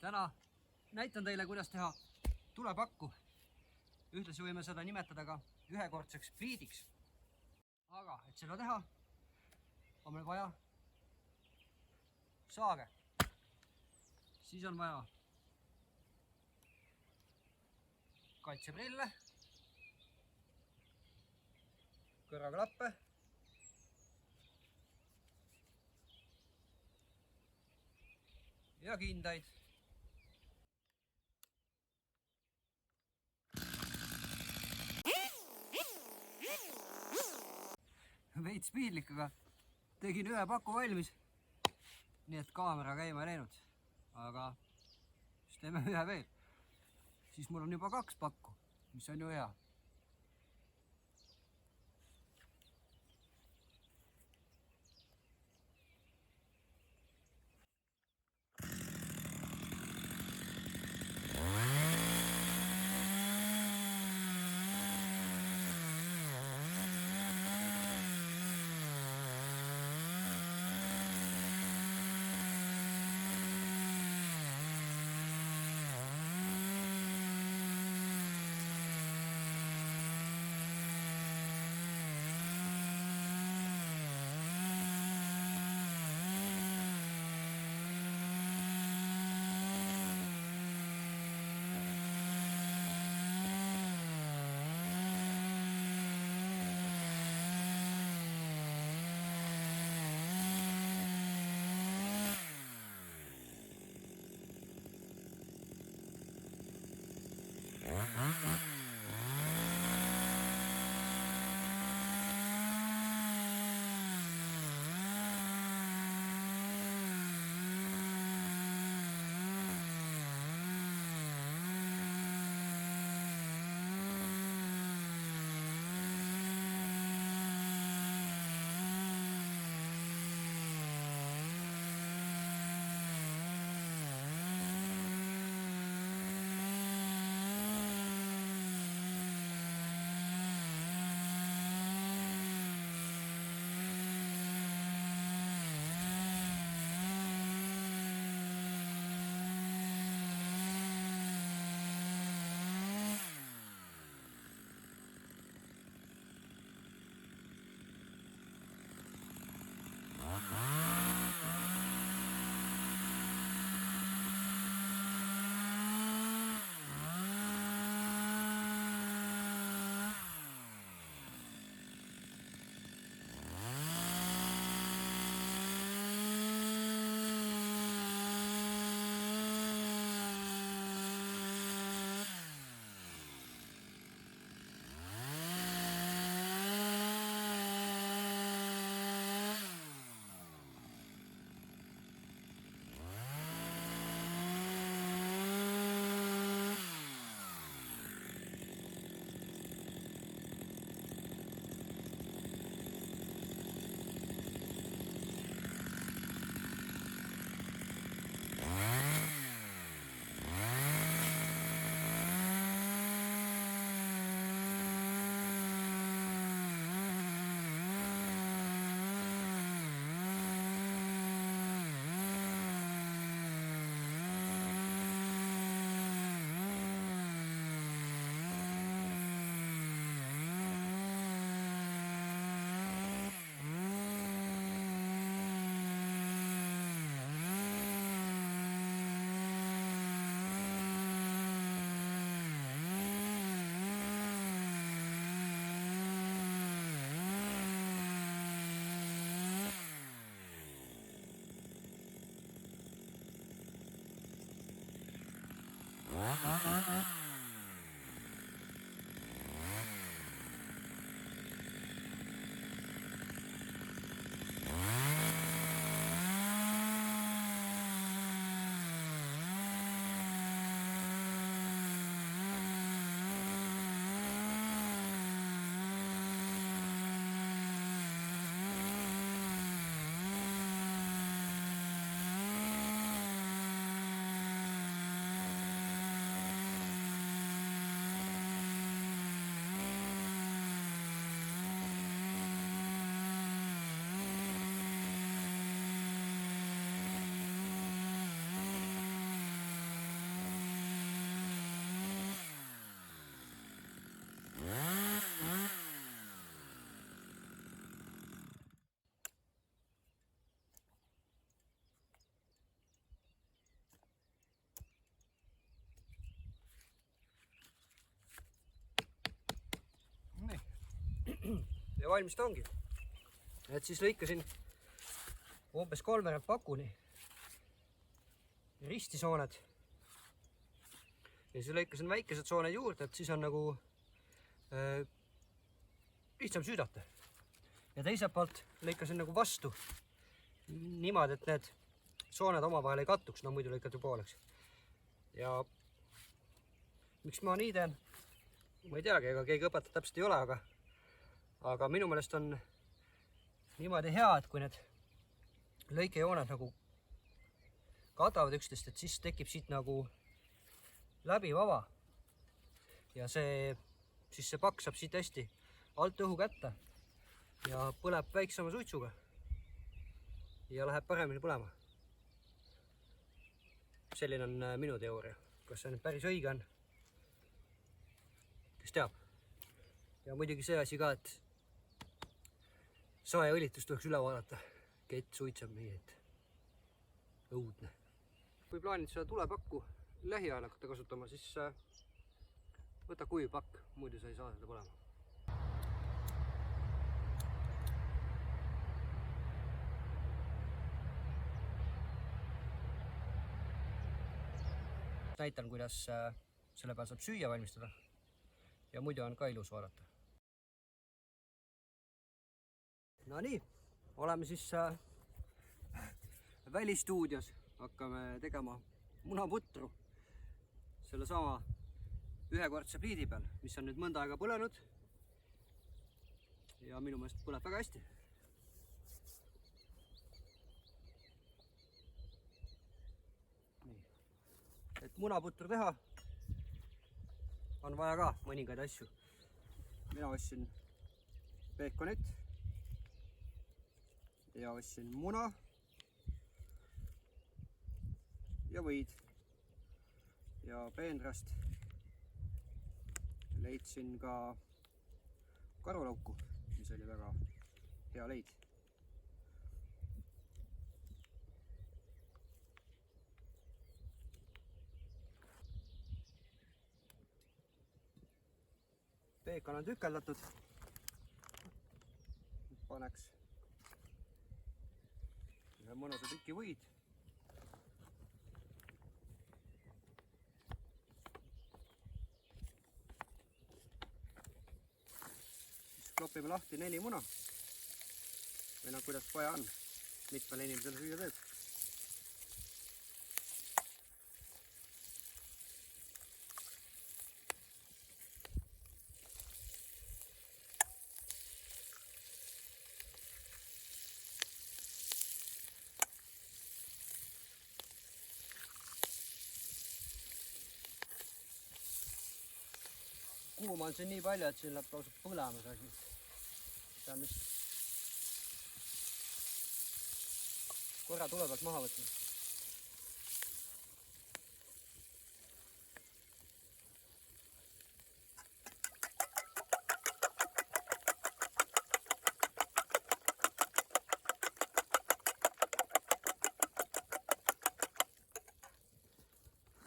Täna näitan teile, kuidas teha tulepakku. Ühtlasi võime seda nimetada ka ühekordseks friidiks. Aga et seda teha, on meil vaja saage. Siis on vaja kaitseprille, kõrvaklappe, ja kindaid. Veits piinlik, aga tegin ühe paku valmis, nii et kaamera käima ei läinud, aga siis teeme ühe veel. Siis mul on juba 2 pakku, mis on ju hea. ja valmis ta ongi. Et siis lõikasin umbes 3 pakuni ristisooned. Ja siis lõikasin väikesed sooned juurde, et siis on nagu lihtsam süüdata. Ja teiselt poolt lõikasin nagu vastu niimoodi, et need sooned omavahel ei kattuks, no muidu lõikad ju pooleks. Ja miks ma nii teen? Ma ei teagi, ega keegi õpetajat täpselt ei ole, aga minu meelest on niimoodi hea, et kui need lõikejooned nagu katavad üksteist, et siis tekib siit nagu läbivava. Ja siis see pakk saab siit hästi alt õhu kätte ja põleb väiksema suitsuga. Ja läheb paremini põlema. Selline on minu teooria. Kas see nüüd päris õige on? Kes teab? Ja muidugi see asi ka, et saeõlitus tuleks üle vaadata. Kett suitseb meie, et õudne. Kui plaanid seda tulepakku lähiajal hakata kasutama, siis võta kuiv pakk, muidu sa ei saa seda põlema. Näitan, kuidas selle peal saab süüa valmistada ja muidu on ka ilus vaadata. No nii, oleme siis välistuudios, hakkame tegema munaputru selle sama ühekordse pliidi peal, mis on nüüd mõnda aega põlenud ja minu meelest põleb väga hästi. Et munaputru teha on vaja ka mõningaid asju. Mina ostsin peekonit ja ostsin muna ja võid ja peenrast leidsin ka karulauku, mis oli väga hea leid. Peekon on tükeldatud. Paneks ühe mõnusa tüki võid. Siis klopime lahti 4 muna. Või no kuidas vaja on, mitmele inimesele süüa teeb. Kuum on see nii palju, et siin läheb lausa põlema see asi. Pean vist korra tule pealt maha võtma.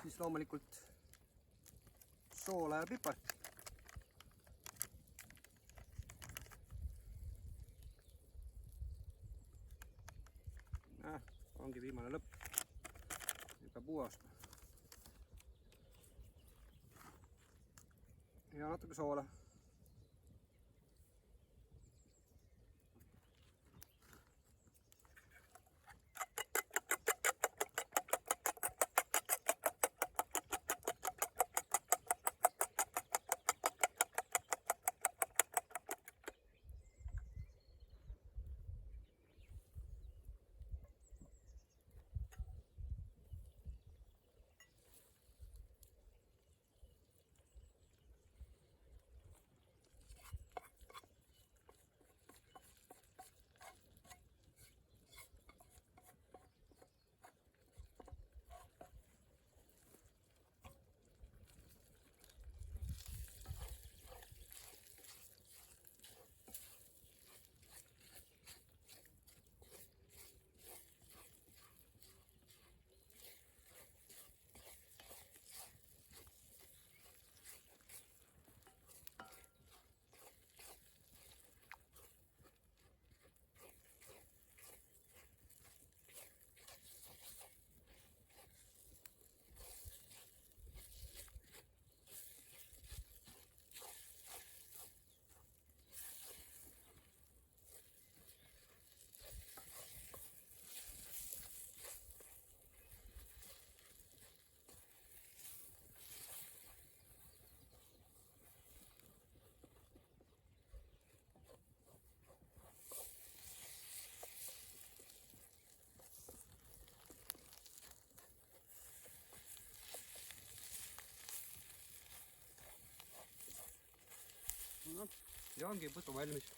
Siis loomulikult soola ja pipart. Ongi viimane lõpp. Juba puhast. Ja natuke soola. noh, ja ongi putu valmis.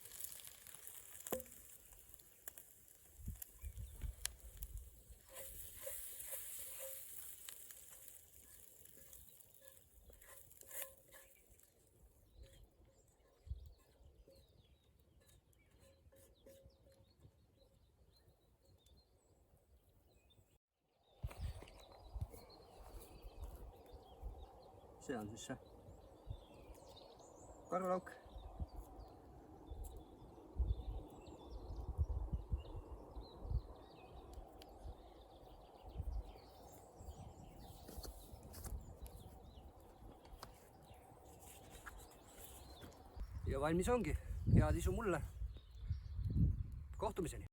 See on siis see karvalauk. Ja valmis ongi. Head isu mulle. Kohtumiseni.